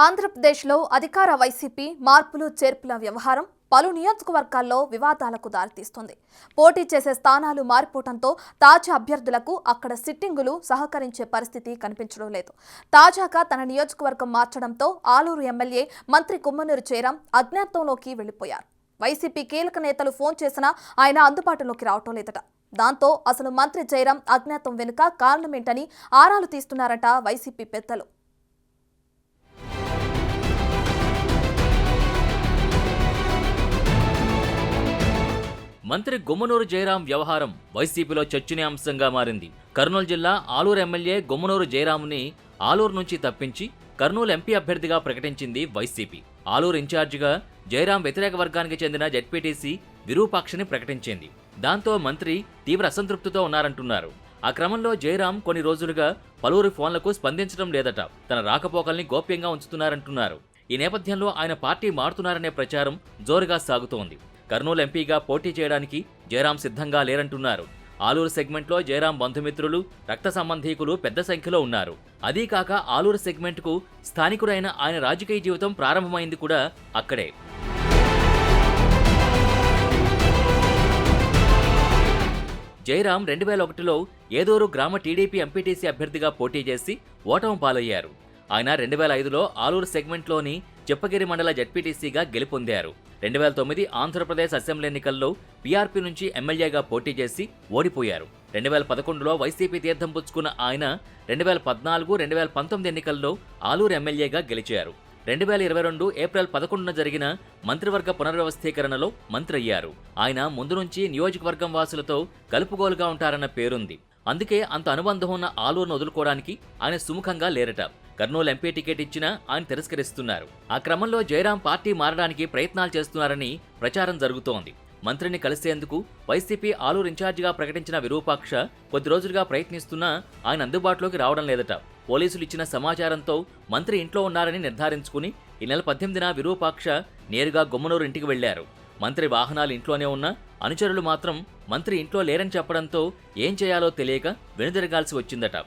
ఆంధ్రప్రదేశ్లో అధికార వైసీపీ మార్పులు చేర్పుల వ్యవహారం పలు నియోజకవర్గాల్లో వివాదాలకు దారితీస్తుంది. పోటీ చేసే స్థానాలు మారిపోవడంతో తాజా అభ్యర్థులకు అక్కడ సిట్టింగులు సహకరించే పరిస్థితి కనిపించడం లేదు. తాజాగా తన నియోజకవర్గం మార్చడంతో ఆలూరు ఎమ్మెల్యే మంత్రి గుమ్మనూరు జయరాం అజ్ఞాతంలోకి వెళ్లిపోయారు. వైసీపీ కీలక నేతలు ఫోన్ చేసినా ఆయన అందుబాటులోకి రావటం లేదట. దాంతో అసలు మంత్రి జయరాం అజ్ఞాతం వెనుక కారణమేంటని ఆరాలు తీస్తున్నారట వైసీపీ పెద్దలు. మంత్రి గుమ్మనూరు జయరాం వ్యవహారం వైసీపీలో చర్చనీయాంశంగా మారింది. కర్నూలు జిల్లా ఆలూరు ఎమ్మెల్యే గుమ్మనూరు జయరాంని ఆలూరు నుంచి తప్పించి కర్నూలు ఎంపీ అభ్యర్థిగా ప్రకటించింది వైసీపీ. ఆలూరు ఇన్ఛార్జిగా జయరాం వ్యతిరేక వర్గానికి చెందిన జెడ్పీటీసీ విరూపాక్షని ప్రకటించింది. దాంతో మంత్రి తీవ్ర అసంతృప్తితో ఉన్నారంటున్నారు. ఆ క్రమంలో జయరాం కొన్ని రోజులుగా పలువురి ఫోన్లకు స్పందించడం లేదట. తన రాకపోకల్ని గోప్యంగా ఉంచుతున్నారంటున్నారు. ఈ నేపథ్యంలో ఆయన పార్టీ మారుతున్నారనే ప్రచారం జోరుగా సాగుతోంది. కర్నూలు ఎంపీగా పోటీ చేయడానికి జయరాం సిద్ధంగా లేరంటున్నారు. ఆలూరు సెగ్మెంట్లో జయరాం బంధుమిత్రులు, రక్త సంబంధీకులు పెద్ద సంఖ్యలో ఉన్నారు. అదీకాక ఆలూరు సెగ్మెంట్కు స్థానికుడైన ఆయన రాజకీయ జీవితం ప్రారంభమైంది కూడా అక్కడే. జయరాం 2001లో ఏదూరు గ్రామ టీడీపీ ఎంపీటీసీ అభ్యర్థిగా పోటీ చేసి ఓటమి పాలయ్యారు. ఆయన 2005లో ఆలూరు సెగ్మెంట్లోని చెప్పగిరి మండల జెడ్పీటీసీగా గెలుపొందారు. 2009 ఆంధ్రప్రదేశ్ అసెంబ్లీ ఎన్నికల్లో పీఆర్పీ నుంచి ఎమ్మెల్యేగా పోటీ చేసి ఓడిపోయారు. 2011లో వైసీపీ తీర్థం పుచ్చుకున్న ఆయన 2014, 2019 ఎన్నికల్లో ఆలూరు ఎమ్మెల్యేగా గెలిచారు. 2022 ఏప్రిల్ 11న జరిగిన మంత్రివర్గ పునర్వ్యవస్థీకరణలో మంత్రి అయ్యారు. ఆయన ముందు నుంచి నియోజకవర్గం వాసులతో కలుపుగోలుగా ఉంటారన్న పేరుంది. అందుకే అంత అనుబంధం ఉన్న ఆలూరును వదులుకోవడానికి ఆయన సుముఖంగా లేరట. కర్నూలు ఎంపీ టికెట్ ఇచ్చినా ఆయన తిరస్కరిస్తున్నారు. ఆ క్రమంలో జయరాం పార్టీ మారడానికి ప్రయత్నాలు చేస్తున్నారని ప్రచారం జరుగుతోంది. మంత్రిని కలిసేందుకు వైసీపీ ఆలూరు ఇన్ఛార్జిగా ప్రకటించిన విరూపాక్ష కొద్ది రోజులుగా ప్రయత్నిస్తున్నా ఆయన అందుబాటులోకి రావడం లేదట. పోలీసులు ఇచ్చిన సమాచారంతో మంత్రి ఇంట్లో ఉన్నారని నిర్ధారించుకుని ఈ నెల 18న విరూపాక్ష నేరుగా గుమ్మనూరు ఇంటికి వెళ్లారు. మంత్రి వాహనాలు ఇంట్లోనే ఉన్నా అనుచరులు మాత్రం మంత్రి ఇంట్లో లేరని చెప్పడంతో ఏం చేయాలో తెలియక వెనుదిరగాల్సి వచ్చిందట.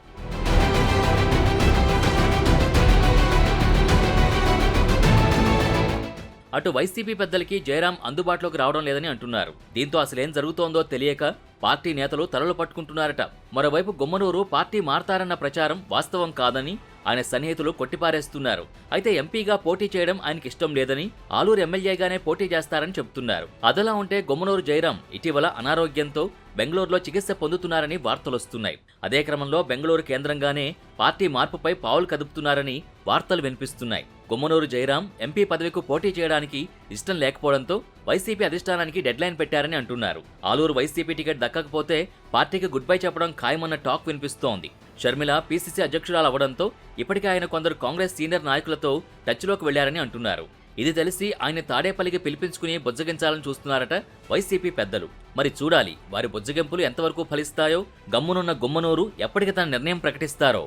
అటు వైసీపీ పెద్దలకి జయరాం అందుబాటులోకి రావడం లేదని అంటున్నారు. దీంతో అసలేం జరుగుతోందో తెలియక పార్టీ నేతలు తలలు పట్టుకుంటున్నారట. మరోవైపు గుమ్మనూరు పార్టీ మారతారన్న ప్రచారం వాస్తవం కాదని ఆయన సన్నిహితులు కొట్టిపారేస్తున్నారు. అయితే ఎంపీగా పోటీ చేయడం ఆయనకి ఇష్టం లేదని, ఆలూరు ఎమ్మెల్యేగానే పోటీ చేస్తారని చెబుతున్నారు. అదలా ఉంటే గుమ్మనూరు జయరాం ఇటీవల అనారోగ్యంతో బెంగళూరులో చికిత్స పొందుతున్నారని వార్తలొస్తున్నాయి. అదే క్రమంలో బెంగళూరు కేంద్రంగానే పార్టీ మార్పుపై పావులు కదుపుతున్నారని వార్తలు వినిపిస్తున్నాయి. గుమ్మనూరు జయరాం ఎంపీ పదవికి పోటీ చేయడానికి ఇష్టం లేకపోవడంతో వైసీపీ అధిష్టానానికి డెడ్లైన్ పెట్టారని అంటున్నారు. ఆలూరు వైసీపీ టికెట్ దక్కకపోతే పార్టీకి గుడ్ బై చెప్పడం ఖాయమన్న టాక్ వినిపిస్తోంది. షర్మిల పీసీసీ అధ్యక్షురాలు అవడంతో ఇప్పటికే ఆయన కొందరు కాంగ్రెస్ సీనియర్ నాయకులతో టచ్లోకి వెళ్లారని అంటున్నారు. ఇది తెలిసి ఆయన తాడేపల్లికి పిలిపించుకుని బుజ్జగించాలని చూస్తున్నారట వైసీపీ పెద్దలు. మరి చూడాలి వారి బుజ్జగింపులు ఎంతవరకు ఫలిస్తాయో, గమ్మునున్న గుమ్మనూరు ఎప్పటికి తన నిర్ణయం ప్రకటిస్తారో.